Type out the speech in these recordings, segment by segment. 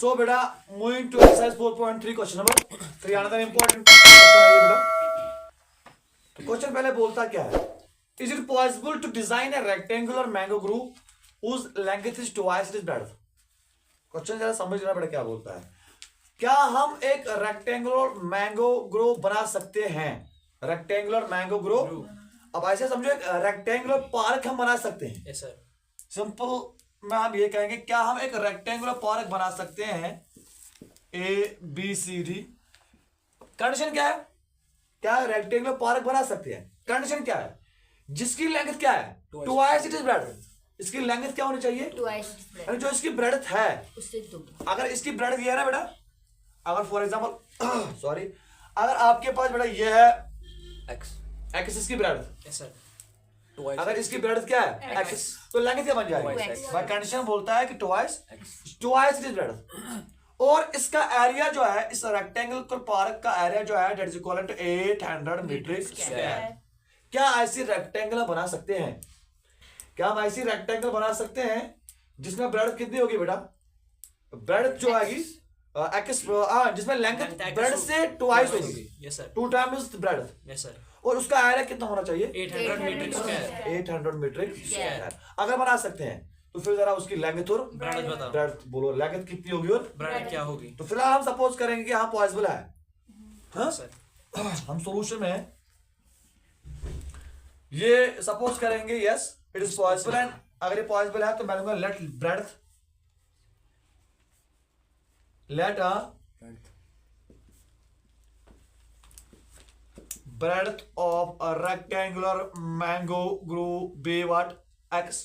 So बेटा moving to exercise 4.3 question number 3 another important question है बेटा। तो क्वेश्चन पहले बोलता क्या है, is it possible to design a rectangular mango grove whose length is twice its breadth। Question जरा समझ लेना बेटा क्या बोलता है, क्या हम एक रेक्टेंगुलर मैंगो ग्रो बना सकते हैं, रेक्टेंगुलर मैंगो ग्रो। अब ऐसे समझो एक रेक्टेंगुलर पार्क हम बना सकते हैं। Yes sir. सिंपल में हम ये कहेंगे क्या हम एक रेक्टेंगुलर पार्क बना सकते हैं, A B C D. Condition क्या है, क्या रेक्टेंगुलर पार्क बना सकते हैं, कंडीशन क्या है, जिसकी लेंथ क्या है ट्वाइस इट इज ब्रेडथ। इसकी लेंथ क्या होनी चाहिए ट्वाइस, यानी जो इसकी ब्रेडथ है उससे दो। अगर इसकी ब्रेडथ ये है ना बेटा, अगर फॉर एग्जांपल सॉरी अगर आपके पास बेटा ये है एक्स एक्स इसकी ब्रेडथ, यस सर। अगर इसकी ब्रेडथ क्या है एक्स, तो लेंथ क्या बन जाएगी, X। भाई कंडीशन बोलता है कि ट्वाइस इट इज ब्रेडथ। और इसका एरिया जो है इस रेक्टेंगुलर पार्क का एरिया जो है that is equal to 800 metre square. क्या ऐसी रेक्टेंगल बना सकते हैं, क्या हम ऐसी रेक्टेंगल बना सकते हैं जिसमें ब्रेडथ कितनी होगी बेटा, ब्रेडथ जो आएगी एक्स जिसमें लेंथ ब्रेडथ से ट्वाइस होगी, yes sir. 2 times breadth, yes sir. और उसका एरिया कितना होना चाहिए 800 मीटर स्क्वायर। 800 metre square. अगर बना सकते हैं तो फिर जरा उसकी लेंथ और ब्रेडथ बताओ। ब्रेडथ बोलो, लेंथ कितनी होगी और ब्रेडथ क्या होगी। तो फिलहाल हम सपोज करेंगे कि हाँ पॉसिबल है, हाँ सर। हम सॉल्यूशन में ये सपोज करेंगे yes it is possible, and अगर ये पॉसिबल है तो मैं लूंगा let breadth let breadth of a rectangular mango grew be what x।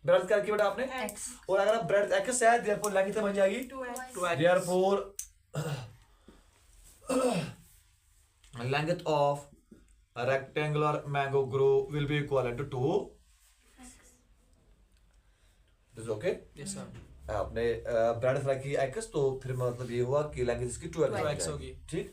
breadth क्या रखी बेटा आपने X। और अगर breadth x है therefore length बन जाएगी 2x। therefore length of a rectangular mango grow will be equivalent to 2। this is okay। Yes sir. आपने breadth रखी x तो फिर मतलब ये हुआ कि length इसकी 2x होगी। ठीक।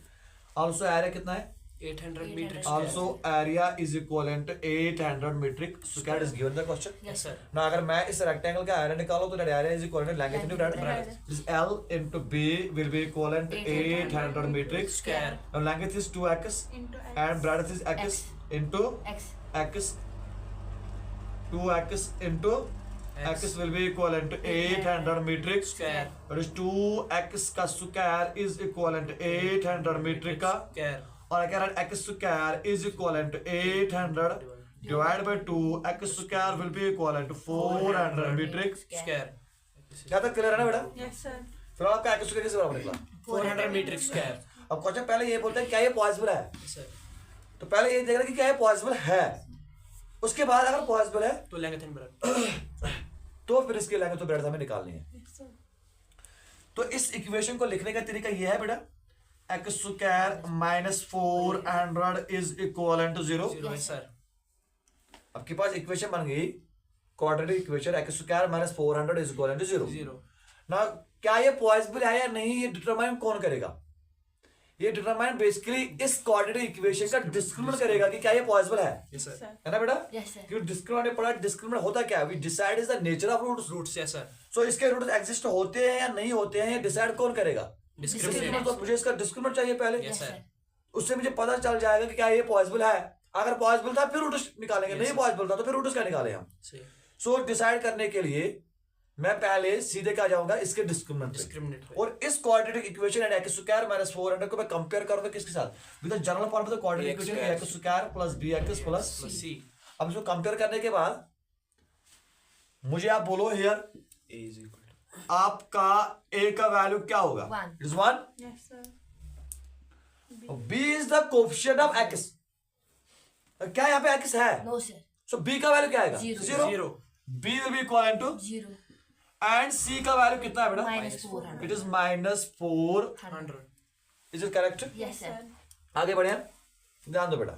also area कितना है 800 metre also area is equivalent to 800 metric square is given the question। Yes sir. ना अगर मैं इस रेक्टेंगल का एरिया निकालूं तो that area is equal to length into breadth, this L into B will be equivalent to 800 metric Square। now length is 2x and breadth is x into x 2x into x will be equivalent to 800 metric Square। that is 2x का square is equivalent to 800 metric का, square. और अगर x square is equivalent to 800 divided by 2 x square will be equivalent to 400 metric। Square. क्या तक clear है ना बेटा, yes sir. फिर आपका x square किस बराबर निकला 400 मीटर स्क्वायर। अब क्वेश्चन पहले ये बोलता है क्या ये पॉसिबल है, यस सर। तो पहले ये देखना कि क्या ये पॉसिबल है, उसके बाद अगर पॉसिबल है तो लेंथ एंड ब्रेडथ। तो फिर इसके लेंगे तो ब्रेडथ हमें निकालनी है। Yes sir. तो इस इक्वेशन को लिखने का तरीका ये है बेटा, x square minus 400 is equivalent to 0। Yes sir. आपके पास इक्वेशन बन गई quadratic equation x square minus 400 is equivalent to 0। 0। ना क्या ये पॉसिबल है या नहीं ये डिटरमाइन कौन करेगा, ये डिटरमाइन बेसिकली इस क्वाड्रेटिक इक्वेशन का डिस्क्रिमिनेट करेगा कि क्या ये पॉसिबल है, यस सर। है ना बेटा। Yes, sir। क्योंकि डिस्क्रिमिनेट पड़ा, डिस्क्रिमिनेट होता क्या है, we decide is the nature of roots. Roots. Yes sir. So इसके रूट्स एग्जिस्ट होते हैं या नहीं होते हैं ये डिसाइड कौन करेगा, डिस्क्रिमिनेट। तो मुझे इसका डिस्क्रिमिनेट चाहिए पहले, यस सर। उससे मुझे पता चल जाएगा कि क्या ये पॉसिबल है, अगर पॉसिबल था फिर रूट्स निकालेंगे, नहीं पॉसिबल था तो फिर रूट्स क्या निकाले हम। सही। सो डिसाइड करने के लिए मैं पहले सीधे क्या जाऊंगा इसके डिस्क्रिमिनेंट पे। डिस्क्रिमिनेट। और इस quadratic equation and x square minus 400 को मैं कंपेयर करूंगा किसके साथ, with the general form of the quadratic equation x square plus bx plus c. अब इसको कंपेयर करने के बाद मुझे आप बोलो हियर ए इज इक्वल आपका a का वैल्यू क्या होगा, 1। It is 1। Yes sir. b is the coefficient of x, क्या यहाँ पे x है, नो सर। सो b का वैल्यू क्या आएगा Zero। 0, b will be equal to 0 and c का वैल्यू कितना है बेटा, minus 400। It is -400। 100। Is it correct, yes sir. आगे बढ़े, ध्यान दो बेटा।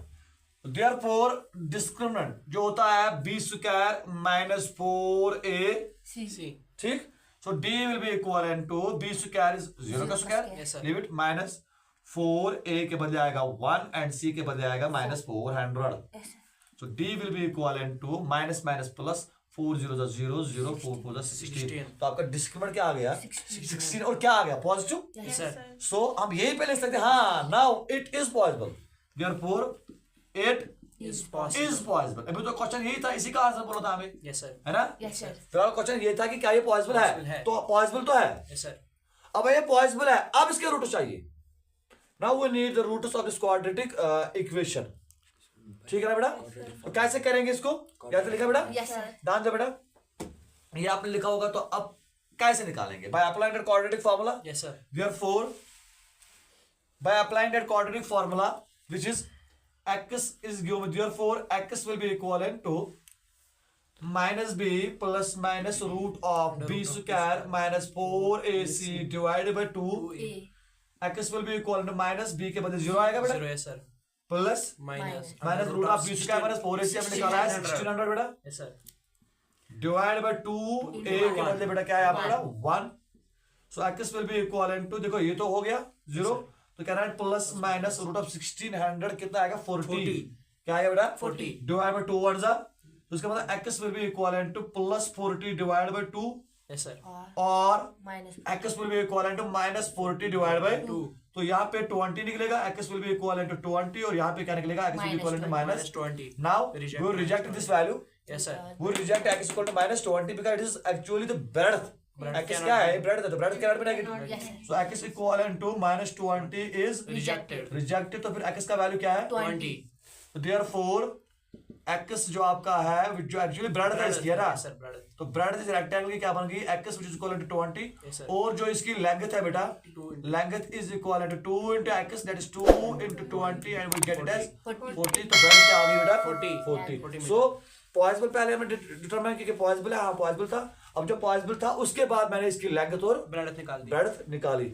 देयरफॉर डिस्क्रिमिनेंट जो होता है b स्क्वायर माइनस 4a, सी। ठीक। So d will be equal to b square is 0 का square, yes sir. Leave it minus 4a के बदले आएगा 1 एंड c के बदले आएगा -400। Yes sir. So d will be equal to minus minus plus 4 0 0 0 4 4 16। 16। तो आपका डिस्क्रिमिनेंट क्या आ गया 16 और क्या आ गया पॉजिटिव। Yes, sir. सो हम यही पे लिख सकते हैं हाँ now it is possible therefore it Is is possible. Possible. अभी तो क्वेश्चन यही था, इसी का आंसर बोला था हमें, Yes, sir. है ना। Yes, sir. फिलहाल क्वेश्चन ये था कि क्या ये पॉसिबल Possible है, है। तो पॉसिबल तो है। Yes, sir. अब ये पॉसिबल है, अब इसके रूट चाहिए। Now we need the roots of this quadratic equation. ठीक है ना बेटा, तो कैसे करेंगे इसको, कैसे लिखा बेटा, Yes, sir. ध्यान दो बेटा, ये आपने लिखा होगा तो अब कैसे निकालेंगे, by applying that quadratic formula. Yes, sir. Therefore, by applying that quadratic formula, which is x is given, therefore x will be equivalent to minus b plus minus root of b square minus 4ac divided by 2. A. x will be equivalent to minus b के बदले 0 आएगा बेटा, 0, yes, sir. Plus Minus. Minus root of b square minus 4ac हमने निकाला है 1600 बेटा, Yes, sir. Divide by 2a के बदले बेटा क्या है आपका 1। So x will be equivalent to, देखो ये तो हो गया 0, तो कहना है प्लस माइनस रूट ऑफ 1600 कितना आएगा 40। क्या आएगा बेटा 40. डिवाइड बाय 2 वन जा, तो इसका मतलब x will be equivalent to plus 40 divide by 2 Yes, sir. और Minus. x will be equivalent to minus 40 divide by 2। तो यहाँ पे 20 निकलेगा, x will be equivalent to 20 और यहाँ पे क्या निकलेगा x will be equivalent to Minus minus 20. Now Reject we reject minus this value, Yes, sir. we reject x equal to minus 20 because it is actually the breadth. Breadth x cannot क्या है, be- breadth है, तो breadth cannot be negative. Yes, sir. So x equivalent to minus 20 is Rejected. rejected, तो फिर x का value क्या है 20. तो therefore x जो आपका है जो एक्चुअली breadth है इसकी है ना, Yes, sir. Brother. तो breadth इस rectangle की क्या बन गई x which is equivalent to 20 Yes, sir. और जो इसकी length है बेटा 2 into- length is equivalent to 2 into x, that is 2 into 20 and we get it as 40. 40। तो breadth क्या आ गई बेटा 40. 40। सो पॉसिबल पहले हमें डिटरमाइन किया कि पॉसिबल है, हाँ पॉसिबल था। अब जो पॉसिबल था उसके बाद मैंने इसकी लेंथ और Brother निकाल दी. ब्रेडथ निकाली।